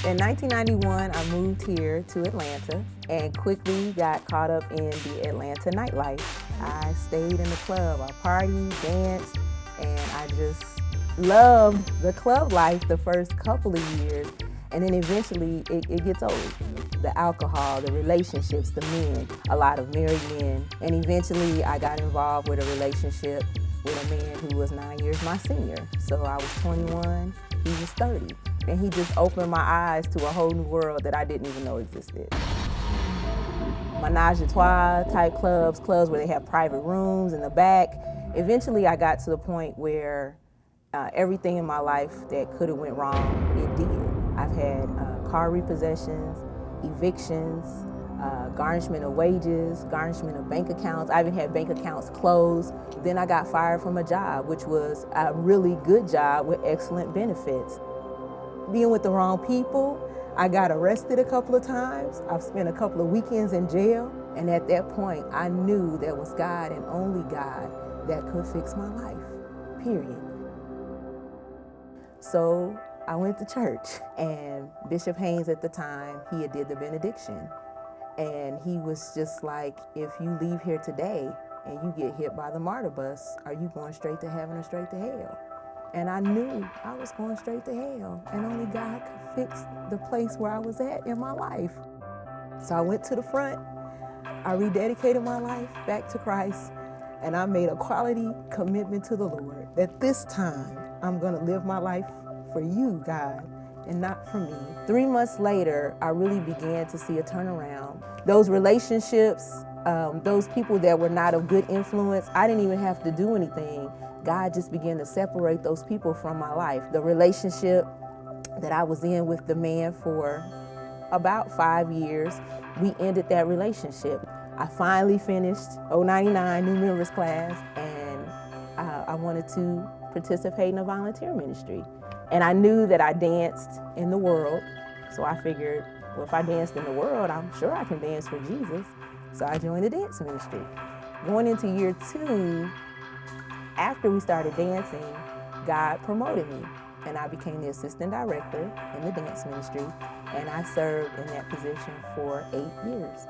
In 1991, I moved here to Atlanta and quickly got caught up in the Atlanta nightlife. I stayed in the club, I partied, danced, and I just loved the club life the first couple of years. And then eventually it gets old. The alcohol, the relationships, the men, a lot of married men. And eventually I got involved with a relationship with a man who was 9 years my senior. So I was 21, he was 30. And he just opened my eyes to a whole new world that I didn't even know existed. Menage a trois type clubs where they have private rooms in the back. Eventually I got to the point where everything in my life that could have went wrong, it did. I've had car repossessions, evictions, garnishment of wages, garnishment of bank accounts. I even had bank accounts closed. Then I got fired from a job, which was a really good job with excellent benefits. Being with the wrong people, I got arrested a couple of times. I've spent a couple of weekends in jail. And at that point, I knew there was God and only God that could fix my life, period. So I went to church, and Bishop Haynes at the time, he had did the benediction. And he was just like, if you leave here today and you get hit by the martyr bus, are you going straight to heaven or straight to hell? And I knew I was going straight to hell, and only God could fix the place where I was at in my life. So I went to the front, I rededicated my life back to Christ, and I made a quality commitment to the Lord that this time I'm gonna live my life for you, God, and not for me. 3 months later, I really began to see a turnaround. Those relationships, those people that were not of good influence, I didn't even have to do anything. God just began to separate those people from my life. The relationship that I was in with the man for about 5 years, we ended that relationship. I finally finished 099 new members class, and I wanted to participate in a volunteer ministry. And I knew that I danced in the world, so I figured, well, if I danced in the world, I'm sure I can dance for Jesus. So I joined the dance ministry. Going into year 2, after we started dancing, God promoted me, and I became the assistant director in the dance ministry, and I served in that position for 8 years.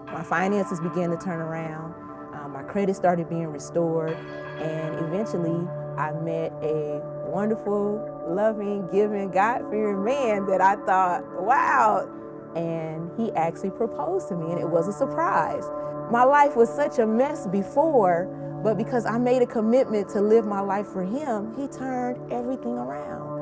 My finances began to turn around, my credit started being restored, and eventually I met a wonderful, loving, giving, God-fearing man that I thought, wow, and he actually proposed to me, and it was a surprise. My life was such a mess before, but because I made a commitment to live my life for him, he turned everything around.